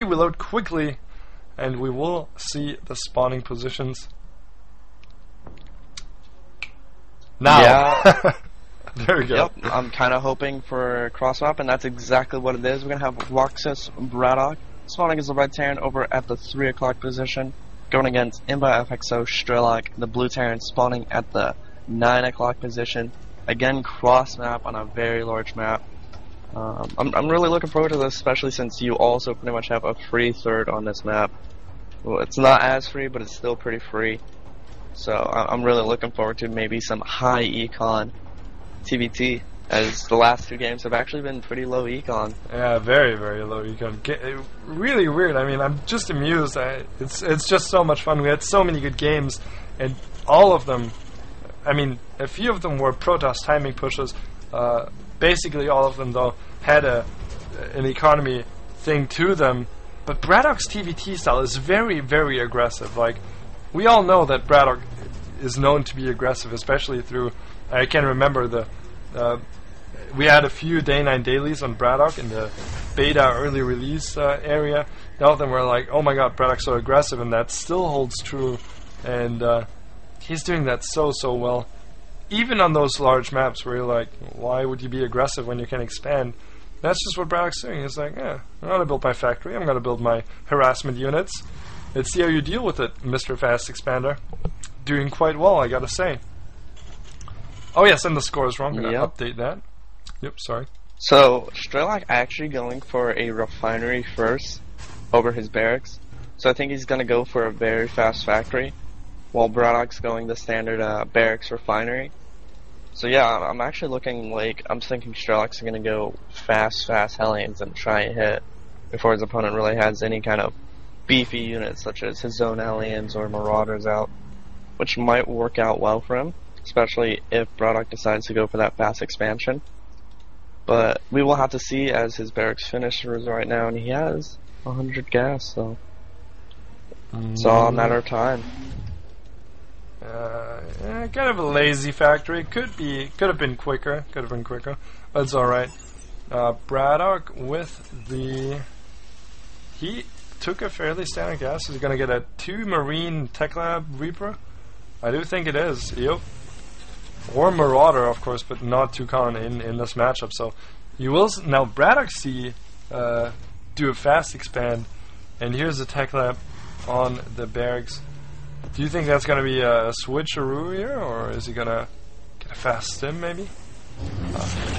we load quickly, and we will see the spawning positions. Now. Yeah. There we go. Yep, I'm kind of hoping for cross map, and that's exactly what it is. We're going to have roxkisBratOK spawning as the red Terran over at the 3 o'clock position, going against imbaStrelok, the blue Terran, spawning at the 9 o'clock position. Again, cross map on a very large map. I'm really looking forward to this, especially since you also pretty much have a free third on this map. Well, it's not as free, but it's still pretty free. So I'm really looking forward to maybe some high econ TBT, as the last 2 games have actually been pretty low econ. Yeah, very, very low econ. Really weird. I mean, I'm just amused. It's just so much fun. We had so many good games, and all of them, I mean, a few of them were Protoss timing pushes. Basically all of them, though, had an economy thing to them. But BratOK's TVT style is very, very aggressive. Like, we all know that BratOK is known to be aggressive, especially through, I can remember we had a few day 9 dailies on BratOK in the beta early release area. All of them were like, oh my god, BratOK's so aggressive, and that still holds true. And he's doing that so well. Even on those large maps where you're like, why would you be aggressive when you can expand? That's just what BratOK's doing. He's like, yeah, I'm gonna build my factory, I'm gonna build my harassment units. Let's see how you deal with it, Mr. Fast Expander. Doing quite well, I gotta say. Oh yes, and the score is wrong. I'm gonna update that. Yep, sorry. So Strelok actually going for a refinery first over his barracks. So I think he's gonna go for a very fast factory, while BratOK's going the standard barracks refinery. So yeah, I'm actually looking like, I'm thinking Strelok's gonna go fast Hellions and try and hit before his opponent really has any kind of beefy units such as his zone Hellions or Marauders out, which might work out well for him, especially if BratOK decides to go for that fast expansion. But we will have to see as his barracks finishes right now, and he has 100 gas, so it's all a matter of time. Kind of a lazy factory. Could have been quicker. But it's alright. BratOK with the... He took a fairly standard gas. Is he going to get a 2 Marine Tech Lab Reaper? I do think it is. Yep. Or Marauder, of course, but not too common in this matchup. So you will now BratOK see do a fast expand, and here's the Tech Lab on the barracks. Do you think that's going to be a switcheroo here, or is he going to get a fast stim maybe?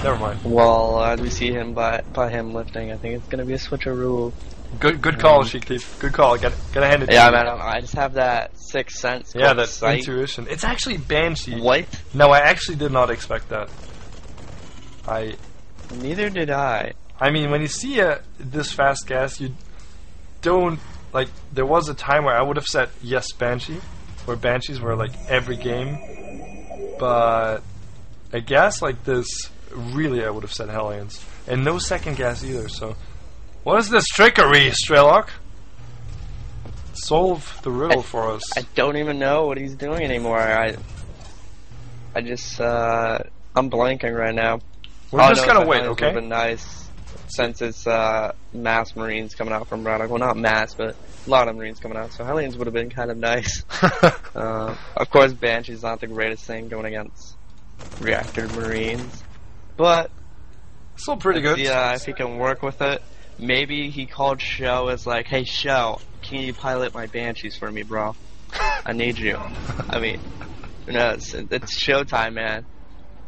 Never mind. Well, as we see him by him lifting, I think it's going to be a switcheroo. Good call, GSL. Good call. Gotta hand it to you. Yeah, man, I just have that sixth sense. Yeah, that sight. intuition. It's actually Banshee. What? No, I actually did not expect that. Neither did I. I mean, when you see this fast gas, you don't... Like, there was a time where I would have said yes, Banshee, where Banshees were like every game, but a gas like this, really I would have said Hellions. And no second gas either, so... What is this trickery, Strelok? Solve the riddle for us. I don't even know what he's doing anymore. I just, I'm blanking right now. We're just gonna wait, okay? Would have been nice, since it's mass Marines coming out from BratOK. Well, not mass, but a lot of Marines coming out. So Hellions would have been kind of nice. Of course, Banshee's not the greatest thing going against reactor Marines, but still pretty good. Yeah, if he can work with it. Maybe he called Show as like, hey Show, can you pilot my Banshees for me, bro? I need you. I mean, you know, it's showtime, man.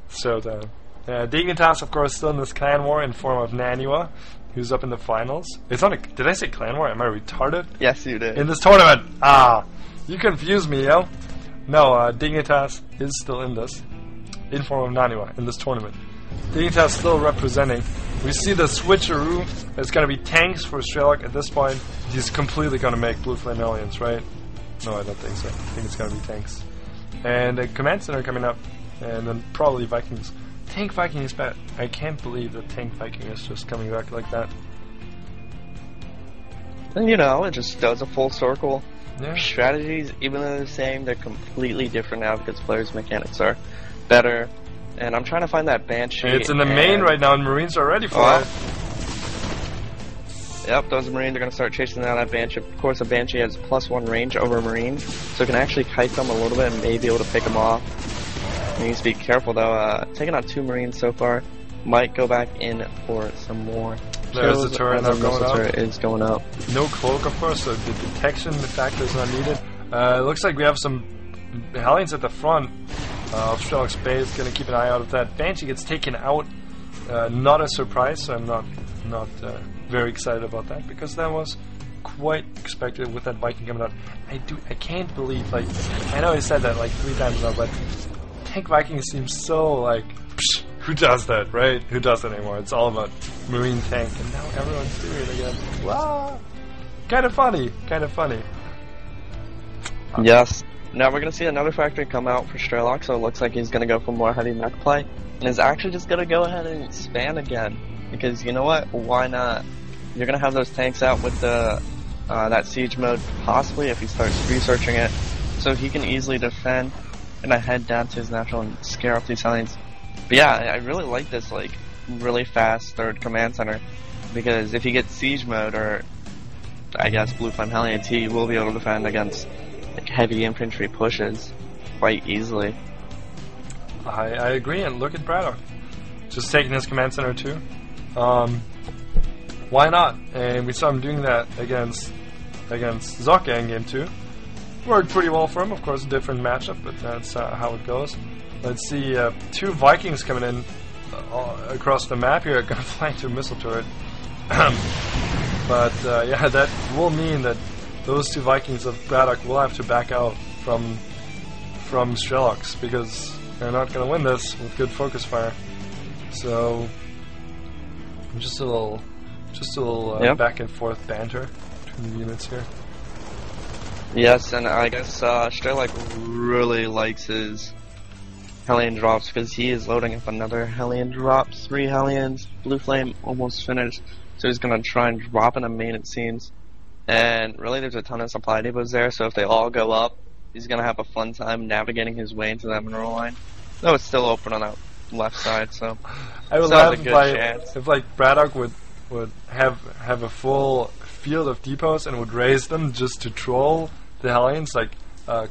Showtime. Dignitas, of course, still in this clan war in form of Nanua, who's up in the finals. It's not a... Did I say clan war? Am I retarded? Yes, you did. In this tournament! Ah! You confused me, yo! No, Dignitas is still in this. In form of Nanua, in this tournament. Dignitas still representing. We see the switcheroo. It's going to be tanks for Strelok at this point. He's completely going to make Blue Flame Aliens, right? No, I don't think so. I think it's going to be tanks. And the Command Center coming up. And then probably Vikings. Tank Viking is bad. I can't believe that Tank Viking is just coming back like that. And you know, it just does a full circle. Yeah. Strategies, even though they're the same, they're completely different now because players' mechanics are better. And I'm trying to find that Banshee. It's in the main right now, and Marines are ready for it. Yep, those Marines are going to start chasing down that Banshee. Of course, a Banshee has +1 range over a Marine, so it can actually kite them a little bit and may be able to pick them off. You need to be careful though. Taking out 2 Marines so far. Might go back in for some more. There's the turret now going up. Turret is going up. No cloak, of course, so the detection factor is not needed. It looks like we have some Hellions at the front of Strelok's base. Gonna keep an eye out if that Banshee gets taken out. Not a surprise, so I'm not very excited about that, because that was quite expected with that Viking coming out. I can't believe, like, I know I said that like 3 times now, but Tank Viking seems so like, psh, who does that, right? Who does that anymore? It's all about Marine Tank, and now everyone's doing it again. Wow, kind of funny, kind of funny. Yes. Now we're gonna see another factory come out for Strelok, so it looks like he's gonna go for more heavy mech play, and is actually just gonna go ahead and expand again, because you know what? Why not? You're gonna have those tanks out with the that siege mode, possibly if he starts researching it, so he can easily defend and head down to his natural and scare off these Hellions. But yeah, I really like this like really fast third command center, because if he gets siege mode, or I guess Blue Flame Hellions, he will be able to defend against like heavy infantry pushes quite easily. I agree, and look at BratOK, just taking his command center too. Why not? And we saw him doing that against Zocca in game 2. Worked pretty well for him, of course, a different matchup, but that's how it goes. Let's see, 2 Vikings coming in across the map here, gonna fly into a missile turret. But yeah, that will mean that those 2 Vikings of BratOK will have to back out from Strelok's, because they're not gonna win this with good focus fire. So just a little yep. back and forth banter between the units here. Yes, and I guess Strelok really likes his Hellion drops, because he is loading up another Hellion drop. 3 Hellions, Blue Flame almost finished, so he's gonna try and drop in a main, it seems. And really, there's a ton of supply depots there, so if they all go up, he's gonna have a fun time navigating his way into that mineral line. Though it's still open on that left side, so I would love if BratOK would have a full field of depots and would raise them just to troll the Hellions, like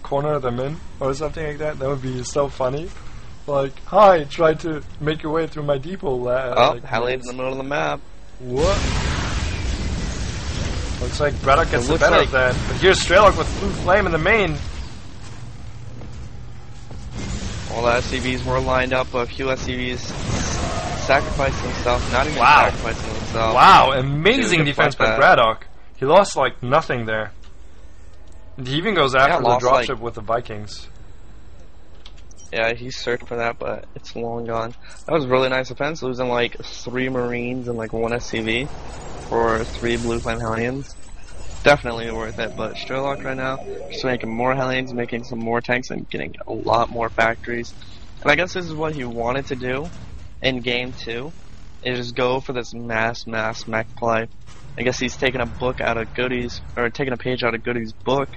corner them in or something like that. That would be so funny. Like, hi, try to make your way through my depot. Like, Hellions in the middle of the map. What? Looks like BratOK gets the better of that. But here's Strelok with Blue Flame in the main. All the SCVs were lined up, a few SCVs sacrificing themselves, not even sacrificing themselves. Wow, amazing defense by BratOK. He lost like nothing there. And he even goes after the dropship with the Vikings. Yeah, he's searching for that, but it's long gone. That was really nice defense, losing like 3 Marines and like 1 SCV for 3 Blue Flame Hellions. Definitely worth it, but Strelok right now, just making more Hellions, making some more tanks, and getting a lot more factories. And I guess this is what he wanted to do in game 2, is just go for this mass mech play. I guess he's taking a book out of Goody's, or taking a page out of Goody's book.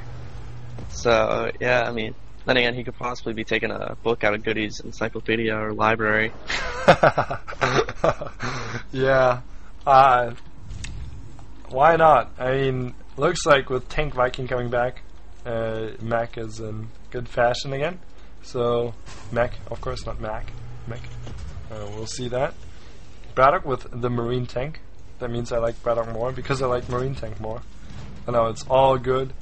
So yeah, I mean, then again, he could possibly be taking a book out of Goody's encyclopedia or library. Yeah, why not? I mean, looks like with Tank Viking coming back, Mech is in good fashion again. So Mech, of course, not Mech. We'll see that. BratOK with the Marine Tank. That means I like BratOK more, because I like Marine Tank more. I know it's all good.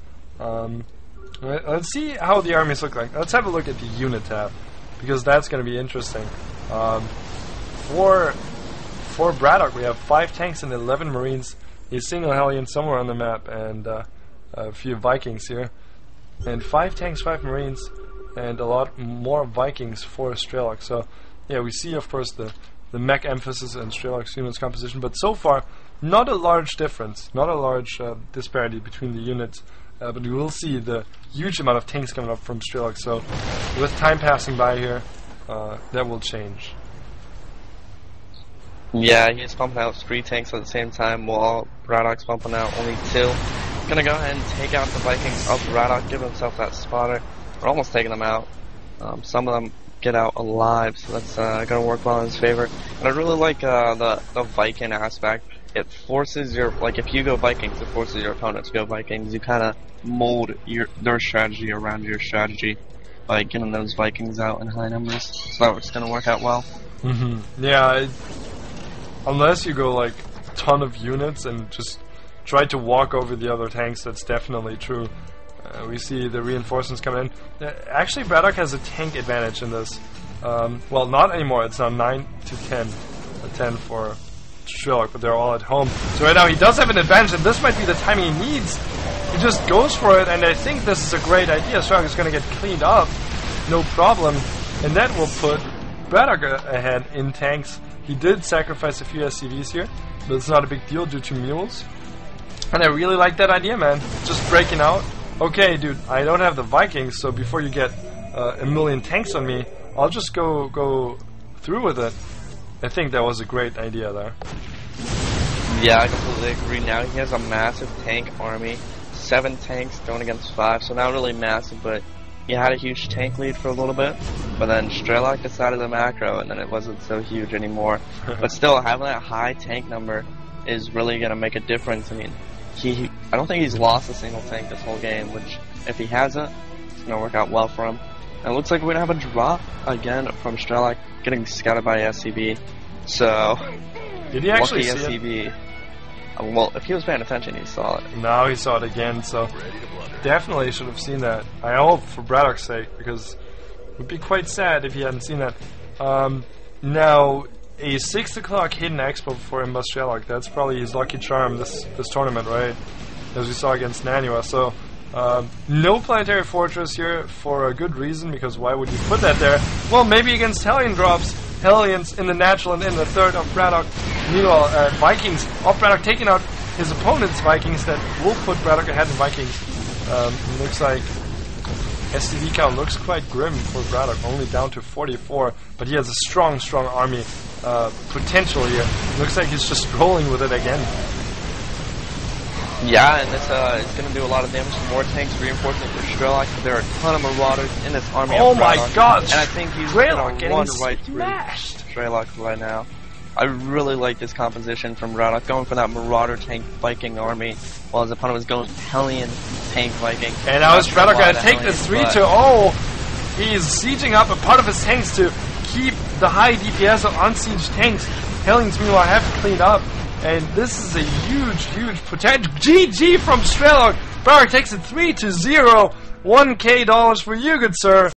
Let's see how the armies look like. Let's have a look at the unit tab, because that's going to be interesting. For BratOK, we have 5 tanks and 11 Marines, a single Hellion somewhere on the map, and a few Vikings here. And 5 tanks, 5 Marines, and a lot more Vikings for Strelok. So yeah, we see, of course, the mech emphasis in Strelok's units composition, but so far, not a large difference, not a large disparity between the units. But we will see the huge amount of tanks coming up from Strelok, so with time passing by here, that will change. Yeah, he's pumping out 3 tanks at the same time, while BratOK's pumping out only 2. Gonna go ahead and take out the Vikings of BratOK, give himself that spotter. We're almost taking them out. Some of them get out alive, so that's gonna work well in his favor. And I really like the Viking aspect. it forces your, like, if you go Vikings, it forces your opponent to go Vikings. You kind of mold their strategy around your strategy by getting those Vikings out in high numbers. So that's going to work out well. Yeah, unless you go like a ton of units and just try to walk over the other tanks, that's definitely true. We see the reinforcements coming in. Actually, BratOK has a tank advantage in this. Well, not anymore. It's now 9 to 10. 10 for Strelok, but they're all at home. So right now he does have an advantage, and this might be the timing he needs. He just goes for it, and I think this is a great idea. Strelok is going to get cleaned up, no problem, and that will put BratOK ahead in tanks. He did sacrifice a few SCVs here, but it's not a big deal due to mules. And I really like that idea, man. Just breaking out. Okay, dude, I don't have the Vikings, so before you get a million tanks on me, I'll just go through with it. I think that was a great idea there. Yeah, I completely agree. Now he has a massive tank army. 7 tanks going against 5, so not really massive, but he had a huge tank lead for a little bit. But then Strelok decided to macro, and then it wasn't so huge anymore. But still, having that high tank number is really going to make a difference. I mean, I don't think he's lost a single tank this whole game, which, if he hasn't, it's going to work out well for him. And it looks like we're going to have a drop again from Strelok, getting scouted by SCB. So, did he actually see SCB. it? Well, if he was paying attention, he saw it. No, he saw it again, so definitely should have seen that. I hope for BratOK's sake, because it would be quite sad if he hadn't seen that. Now, a 6 o'clock hidden expo for imbaStrelok. That's probably his lucky charm this tournament, right? As we saw against Nanua. So, no planetary fortress here for a good reason, because why would you put that there? Well, maybe against Hellion drops. Hellions in the natural and in the third of BratOK. Meanwhile, Vikings of BratOK taking out his opponent's Vikings. That will put BratOK ahead in Vikings. Looks like SCV count looks quite grim for BratOK, only down to 44, but he has a strong army potential here. Looks like he's just rolling with it again. Yeah, and this is going to do a lot of damage. More tanks reinforcing for Strelok. There are a ton of Marauders in this army. Oh my god! And I think he's going to run right through Strelok right now. I really like this composition from BratOK, going for that Marauder tank Viking army, while his opponent was going Hellion tank Viking. And now is BratOK going to take this 3-0. He's sieging up a part of his tanks to keep the high DPS of unsieged tanks. Hellions, meanwhile, have cleaned up. And this is a huge potential. GG from Strelok. BratOK takes it 3-0. $1K for you, good sir.